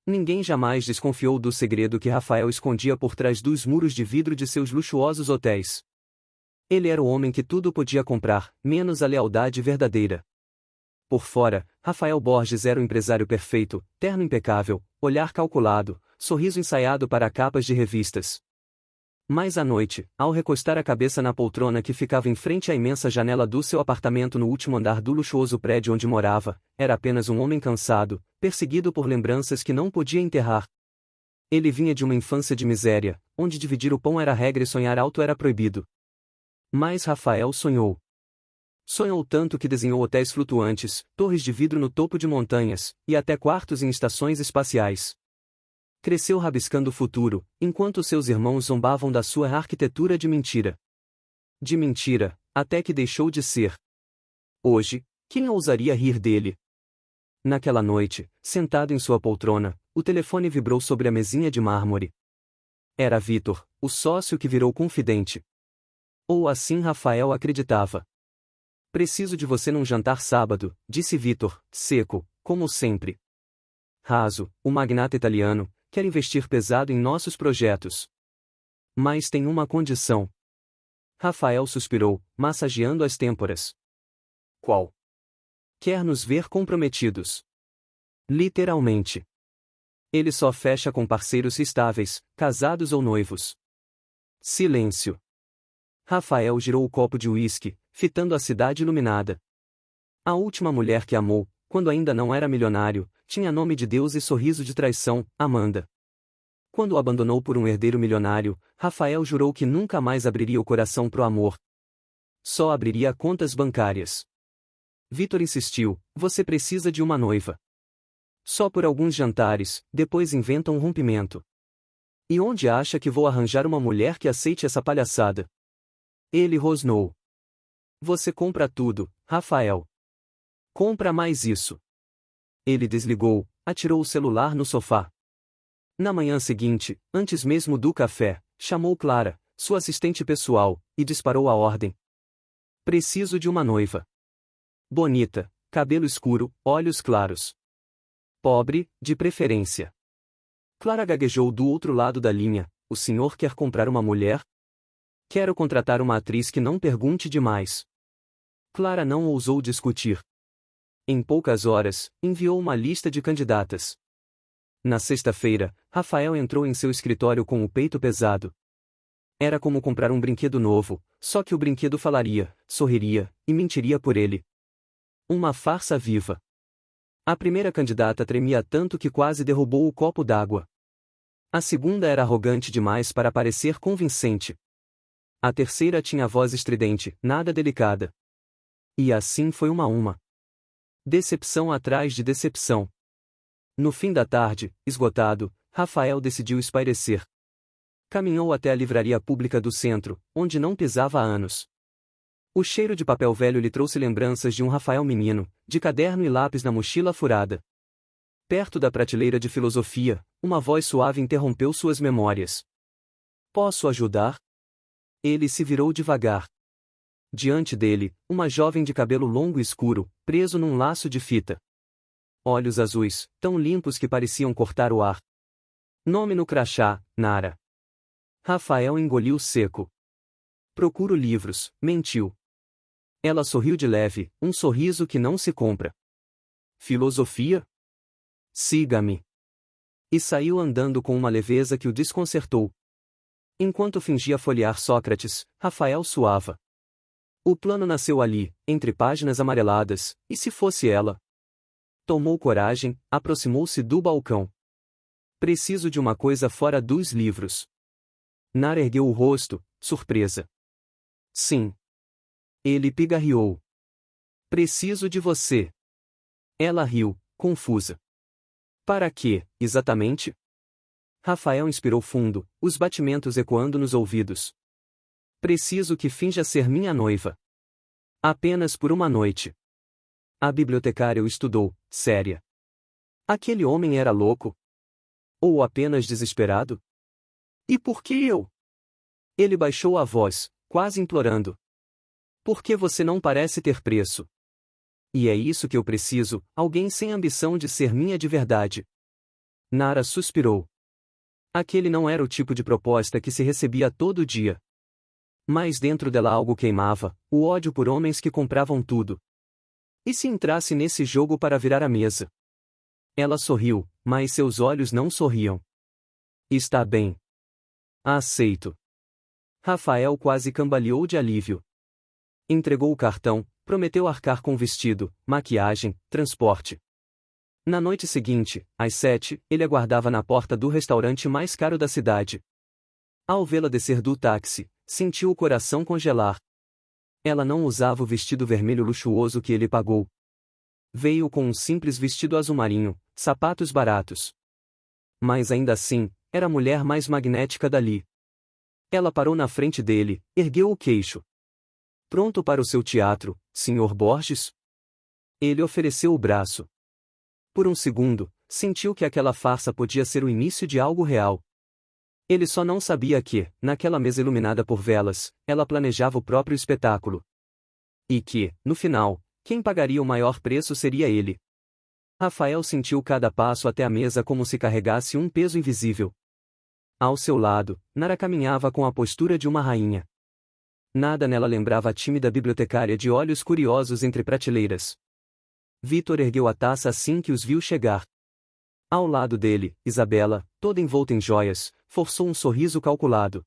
Ninguém jamais desconfiou do segredo que Rafael escondia por trás dos muros de vidro de seus luxuosos hotéis. Ele era o homem que tudo podia comprar, menos a lealdade verdadeira. Por fora, Rafael Borges era o empresário perfeito, terno impecável, olhar calculado, sorriso ensaiado para capas de revistas. Mas à noite, ao recostar a cabeça na poltrona que ficava em frente à imensa janela do seu apartamento no último andar do luxuoso prédio onde morava, era apenas um homem cansado, perseguido por lembranças que não podia enterrar. Ele vinha de uma infância de miséria, onde dividir o pão era regra e sonhar alto era proibido. Mas Rafael sonhou. Sonhou tanto que desenhou hotéis flutuantes, torres de vidro no topo de montanhas, e até quartos em estações espaciais. Cresceu rabiscando o futuro, enquanto seus irmãos zombavam da sua arquitetura de mentira. De mentira, até que deixou de ser. Hoje, quem ousaria rir dele? Naquela noite, sentado em sua poltrona, o telefone vibrou sobre a mesinha de mármore. Era Vitor, o sócio que virou confidente. Ou assim Rafael acreditava. Preciso de você num jantar sábado, disse Vitor, seco, como sempre. Raso, o magnata italiano, quer investir pesado em nossos projetos. Mas tem uma condição. Rafael suspirou, massageando as têmporas. Qual? Quer nos ver comprometidos. Literalmente. Ele só fecha com parceiros estáveis, casados ou noivos. Silêncio. Rafael girou o copo de uísque, fitando a cidade iluminada. A última mulher que amou, quando ainda não era milionário, tinha nome de Deus e sorriso de traição, Amanda. Quando o abandonou por um herdeiro milionário, Rafael jurou que nunca mais abriria o coração pro amor. Só abriria contas bancárias. Vitor insistiu, você precisa de uma noiva. Só por alguns jantares, depois inventa um rompimento. E onde acha que vou arranjar uma mulher que aceite essa palhaçada? Ele rosnou. Você compra tudo, Rafael. Compra mais isso. Ele desligou, atirou o celular no sofá. Na manhã seguinte, antes mesmo do café, chamou Clara, sua assistente pessoal, e disparou a ordem. Preciso de uma noiva. Bonita, cabelo escuro, olhos claros. Pobre, de preferência. Clara gaguejou do outro lado da linha, o senhor quer comprar uma mulher? Quero contratar uma atriz que não pergunte demais. Clara não ousou discutir. Em poucas horas, enviou uma lista de candidatas. Na sexta-feira, Rafael entrou em seu escritório com o peito pesado. Era como comprar um brinquedo novo, só que o brinquedo falaria, sorriria, e mentiria por ele. Uma farsa viva. A primeira candidata tremia tanto que quase derrubou o copo d'água. A segunda era arrogante demais para parecer convincente. A terceira tinha voz estridente, nada delicada. E assim foi uma a uma. Decepção atrás de decepção. No fim da tarde, esgotado, Rafael decidiu espairecer. Caminhou até a livraria pública do centro, onde não pisava há anos. O cheiro de papel velho lhe trouxe lembranças de um Rafael menino, de caderno e lápis na mochila furada. Perto da prateleira de filosofia, uma voz suave interrompeu suas memórias. Posso ajudar? Ele se virou devagar. Diante dele, uma jovem de cabelo longo e escuro, preso num laço de fita. Olhos azuis, tão limpos que pareciam cortar o ar. Nome no crachá, Nara. Rafael engoliu seco. Procuro livros, mentiu. Ela sorriu de leve, um sorriso que não se compra. Filosofia? Siga-me. E saiu andando com uma leveza que o desconcertou. Enquanto fingia folhear Sócrates, Rafael suava. O plano nasceu ali, entre páginas amareladas, e se fosse ela? Tomou coragem, aproximou-se do balcão. Preciso de uma coisa fora dos livros. Nara ergueu o rosto, surpresa. Sim. Ele pigarreou. Preciso de você. Ela riu, confusa. Para quê, exatamente? Rafael inspirou fundo, os batimentos ecoando nos ouvidos. Preciso que finja ser minha noiva. Apenas por uma noite. A bibliotecária o estudou, séria. Aquele homem era louco? Ou apenas desesperado? E por que eu? Ele baixou a voz, quase implorando. Por que você não parece ter preço? E é isso que eu preciso, alguém sem ambição de ser minha de verdade. Nara suspirou. Aquele não era o tipo de proposta que se recebia todo dia. Mas dentro dela algo queimava, o ódio por homens que compravam tudo. E se entrasse nesse jogo para virar a mesa? Ela sorriu, mas seus olhos não sorriam. Está bem. Aceito. Rafael quase cambaleou de alívio. Entregou o cartão, prometeu arcar com vestido, maquiagem, transporte. Na noite seguinte, às 7, ele aguardava na porta do restaurante mais caro da cidade. Ao vê-la descer do táxi, sentiu o coração congelar. Ela não usava o vestido vermelho luxuoso que ele pagou. Veio com um simples vestido azul marinho, sapatos baratos. Mas ainda assim, era a mulher mais magnética dali. Ela parou na frente dele, ergueu o queixo. Pronto para o seu teatro, Sr. Borges? Ele ofereceu o braço. Por um segundo, sentiu que aquela farsa podia ser o início de algo real. Ele só não sabia que, naquela mesa iluminada por velas, ela planejava o próprio espetáculo. E que, no final, quem pagaria o maior preço seria ele. Rafael sentiu cada passo até a mesa como se carregasse um peso invisível. Ao seu lado, Nara caminhava com a postura de uma rainha. Nada nela lembrava a tímida bibliotecária de olhos curiosos entre prateleiras. Vitor ergueu a taça assim que os viu chegar. Ao lado dele, Isabela, toda envolta em joias, forçou um sorriso calculado.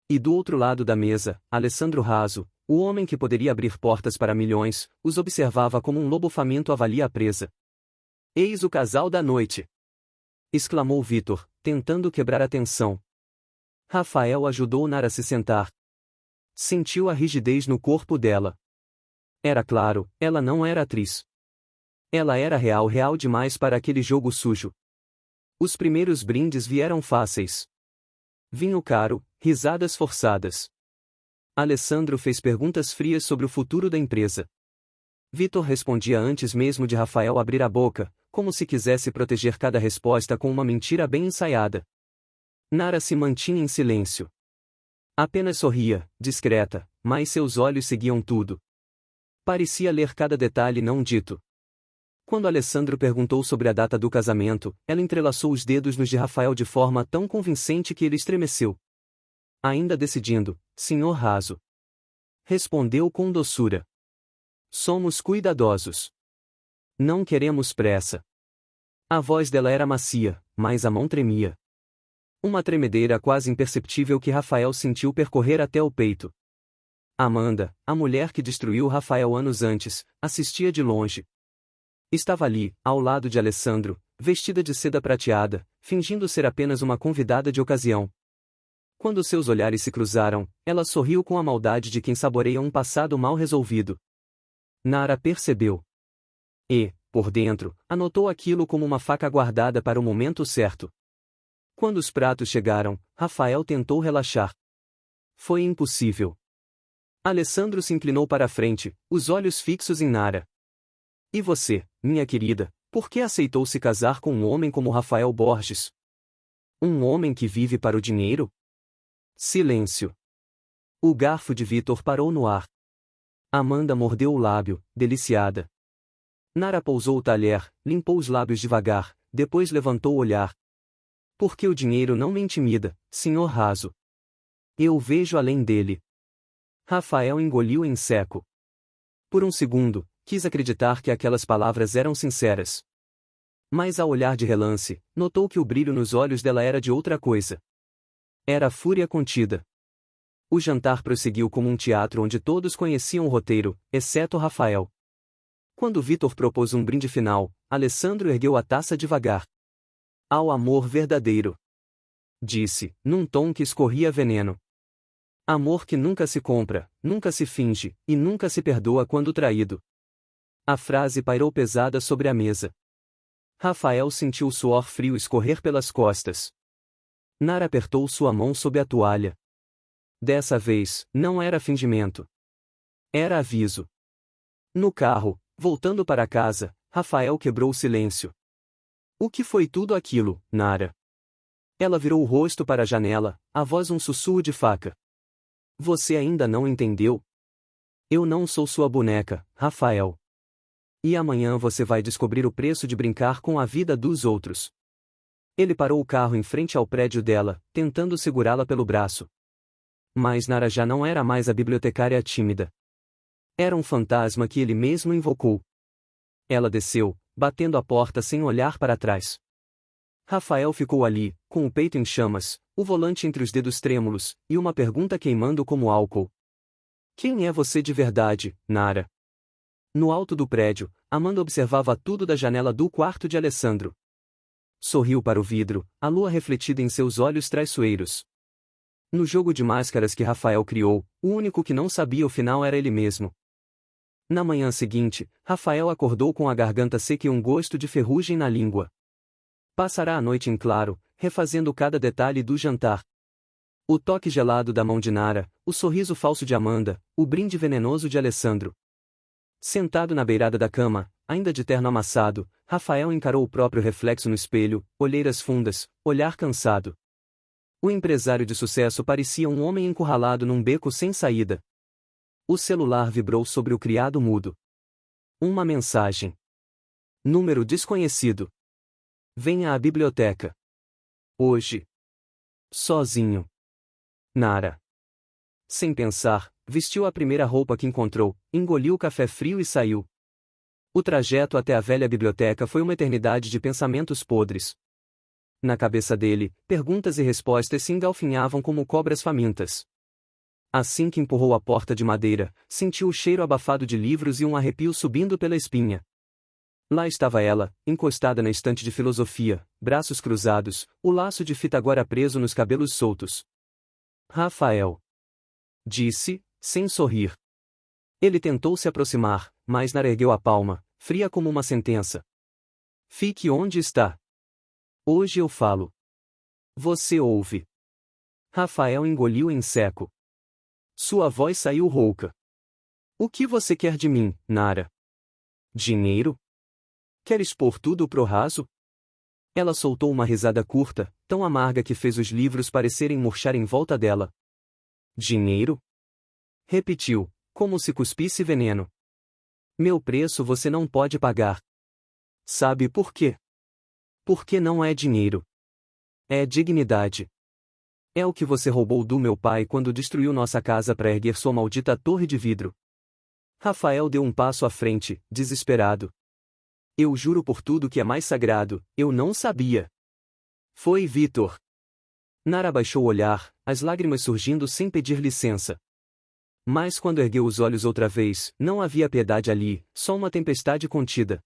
E do outro lado da mesa, Alessandro Raso, o homem que poderia abrir portas para milhões, os observava como um lobo faminto avalia a presa. Eis o casal da noite! Exclamou Vitor, tentando quebrar a tensão. Rafael ajudou Nara a se sentar. Sentiu a rigidez no corpo dela. Era claro, ela não era atriz. Ela era real demais para aquele jogo sujo. Os primeiros brindes vieram fáceis. Vinho caro, risadas forçadas. Alessandro fez perguntas frias sobre o futuro da empresa. Vitor respondia antes mesmo de Rafael abrir a boca, como se quisesse proteger cada resposta com uma mentira bem ensaiada. Nara se mantinha em silêncio. Apenas sorria, discreta, mas seus olhos seguiam tudo. Parecia ler cada detalhe não dito. Quando Alessandro perguntou sobre a data do casamento, ela entrelaçou os dedos nos de Rafael de forma tão convincente que ele estremeceu. Ainda decidindo, Sr. Raso. Respondeu com doçura. Somos cuidadosos. Não queremos pressa. A voz dela era macia, mas a mão tremia. Uma tremedeira quase imperceptível que Rafael sentiu percorrer até o peito. Amanda, a mulher que destruiu Rafael anos antes, assistia de longe. Estava ali, ao lado de Alessandro, vestida de seda prateada, fingindo ser apenas uma convidada de ocasião. Quando seus olhares se cruzaram, ela sorriu com a maldade de quem saboreia um passado mal resolvido. Nara percebeu. E, por dentro, anotou aquilo como uma faca guardada para o momento certo. Quando os pratos chegaram, Rafael tentou relaxar. Foi impossível. Alessandro se inclinou para a frente, os olhos fixos em Nara. E você, minha querida, por que aceitou se casar com um homem como Rafael Borges? Um homem que vive para o dinheiro? Silêncio. O garfo de Vitor parou no ar. Amanda mordeu o lábio, deliciada. Nara pousou o talher, limpou os lábios devagar, depois levantou o olhar. Porque o dinheiro não me intimida, Sr. Raso. Eu vejo além dele. Rafael engoliu em seco. Por um segundo, quis acreditar que aquelas palavras eram sinceras. Mas ao olhar de relance, notou que o brilho nos olhos dela era de outra coisa. Era fúria contida. O jantar prosseguiu como um teatro onde todos conheciam o roteiro, exceto Rafael. Quando Vitor propôs um brinde final, Alessandro ergueu a taça devagar. Ao amor verdadeiro. Disse, num tom que escorria veneno. Amor que nunca se compra, nunca se finge, e nunca se perdoa quando traído. A frase pairou pesada sobre a mesa. Rafael sentiu o suor frio escorrer pelas costas. Nara apertou sua mão sob a toalha. Dessa vez, não era fingimento. Era aviso. No carro, voltando para casa, Rafael quebrou o silêncio. O que foi tudo aquilo, Nara? Ela virou o rosto para a janela, a voz um sussurro de faca. Você ainda não entendeu? Eu não sou sua boneca, Rafael. E amanhã você vai descobrir o preço de brincar com a vida dos outros. Ele parou o carro em frente ao prédio dela, tentando segurá-la pelo braço. Mas Nara já não era mais a bibliotecária tímida. Era um fantasma que ele mesmo invocou. Ela desceu, batendo a porta sem olhar para trás. Rafael ficou ali, com o peito em chamas, o volante entre os dedos trêmulos, e uma pergunta queimando como álcool. Quem é você de verdade, Nara? No alto do prédio, Amanda observava tudo da janela do quarto de Alessandro. Sorriu para o vidro, a lua refletida em seus olhos traiçoeiros. No jogo de máscaras que Rafael criou, o único que não sabia o final era ele mesmo. Na manhã seguinte, Rafael acordou com a garganta seca e um gosto de ferrugem na língua. Passará a noite em claro, refazendo cada detalhe do jantar. O toque gelado da mão de Nara, o sorriso falso de Amanda, o brinde venenoso de Alessandro. Sentado na beirada da cama, ainda de terno amassado, Rafael encarou o próprio reflexo no espelho, olheiras fundas, olhar cansado. O empresário de sucesso parecia um homem encurralado num beco sem saída. O celular vibrou sobre o criado mudo. Uma mensagem. Número desconhecido. Venha à biblioteca. Hoje. Sozinho. Nara. Sem pensar, vestiu a primeira roupa que encontrou, engoliu o café frio e saiu. O trajeto até a velha biblioteca foi uma eternidade de pensamentos podres. Na cabeça dele, perguntas e respostas se engalfinhavam como cobras famintas. Assim que empurrou a porta de madeira, sentiu o cheiro abafado de livros e um arrepio subindo pela espinha. Lá estava ela, encostada na estante de filosofia, braços cruzados, o laço de fita agora preso nos cabelos soltos. Rafael. Disse, sem sorrir. Ele tentou se aproximar, mas Nara ergueu a palma, fria como uma sentença. Fique onde está. Hoje eu falo. Você ouve. Rafael engoliu em seco. Sua voz saiu rouca. O que você quer de mim, Nara? Dinheiro? Quer expor tudo pro raso? Ela soltou uma risada curta, tão amarga que fez os livros parecerem murchar em volta dela. Dinheiro? Repetiu, como se cuspisse veneno. Meu preço você não pode pagar. Sabe por quê? Porque não é dinheiro. É dignidade. É o que você roubou do meu pai quando destruiu nossa casa para erguer sua maldita torre de vidro. Rafael deu um passo à frente, desesperado. Eu juro por tudo que é mais sagrado, eu não sabia. Foi Vitor. Nara baixou o olhar, as lágrimas surgindo sem pedir licença. Mas quando ergueu os olhos outra vez, não havia piedade ali, só uma tempestade contida.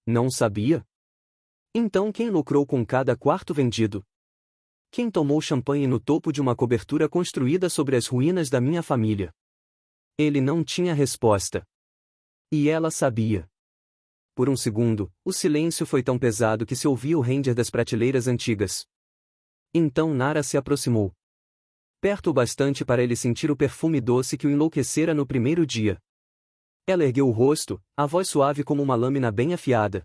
Não sabia? Então quem lucrou com cada quarto vendido? Quem tomou champanhe no topo de uma cobertura construída sobre as ruínas da minha família? Ele não tinha resposta. E ela sabia. Por um segundo, o silêncio foi tão pesado que se ouvia o render das prateleiras antigas. Então Nara se aproximou. Perto o bastante para ele sentir o perfume doce que o enlouquecera no primeiro dia. Ela ergueu o rosto, a voz suave como uma lâmina bem afiada.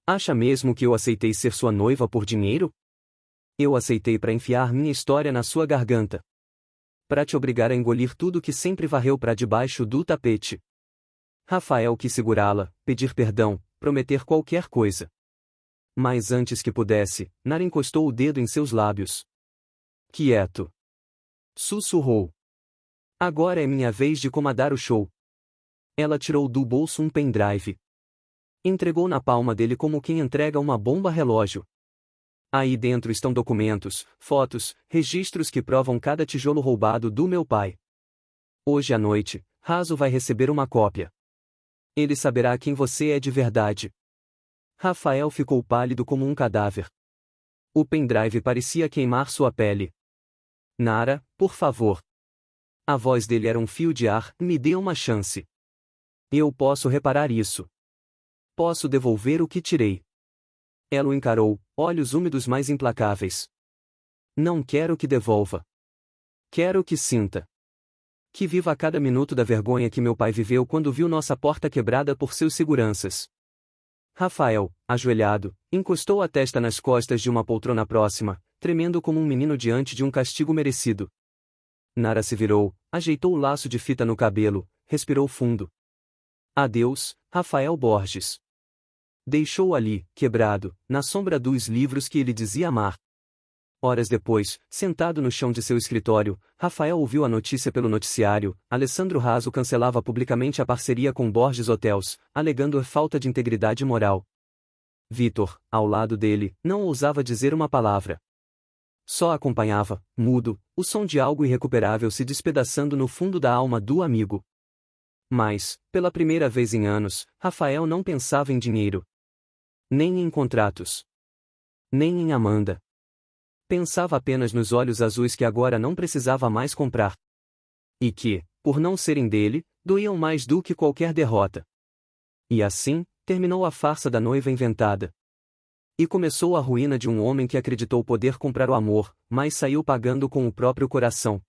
Acha mesmo que eu aceitei ser sua noiva por dinheiro? Eu aceitei para enfiar minha história na sua garganta. Para te obrigar a engolir tudo que sempre varreu para debaixo do tapete. Rafael quis segurá-la, pedir perdão, prometer qualquer coisa. Mas antes que pudesse, Nara encostou o dedo em seus lábios. Quieto. Sussurrou. Agora é minha vez de comandar o show. Ela tirou do bolso um pendrive. Entregou na palma dele como quem entrega uma bomba relógio. Aí dentro estão documentos, fotos, registros que provam cada tijolo roubado do meu pai. Hoje à noite, Raso vai receber uma cópia. Ele saberá quem você é de verdade. Rafael ficou pálido como um cadáver. O pendrive parecia queimar sua pele. Nara, por favor. A voz dele era um fio de ar, me dê uma chance. Eu posso reparar isso. Posso devolver o que tirei. Ela o encarou, olhos úmidos mais implacáveis. Não quero que devolva. Quero que sinta. Que viva a cada minuto da vergonha que meu pai viveu quando viu nossa porta quebrada por seus seguranças. Rafael, ajoelhado, encostou a testa nas costas de uma poltrona próxima, tremendo como um menino diante de um castigo merecido. Nara se virou, ajeitou o laço de fita no cabelo, respirou fundo. Adeus, Rafael Borges. Deixou-o ali, quebrado, na sombra dos livros que ele dizia amar. Horas depois, sentado no chão de seu escritório, Rafael ouviu a notícia pelo noticiário: Alessandro Raso cancelava publicamente a parceria com Borges Hotels, alegando a falta de integridade moral. Vitor, ao lado dele, não ousava dizer uma palavra. Só acompanhava, mudo, o som de algo irrecuperável se despedaçando no fundo da alma do amigo. Mas, pela primeira vez em anos, Rafael não pensava em dinheiro. Nem em contratos. Nem em Amanda. Pensava apenas nos olhos azuis que agora não precisava mais comprar. E que, por não serem dele, doíam mais do que qualquer derrota. E assim, terminou a farsa da noiva inventada. E começou a ruína de um homem que acreditou poder comprar o amor, mas saiu pagando com o próprio coração.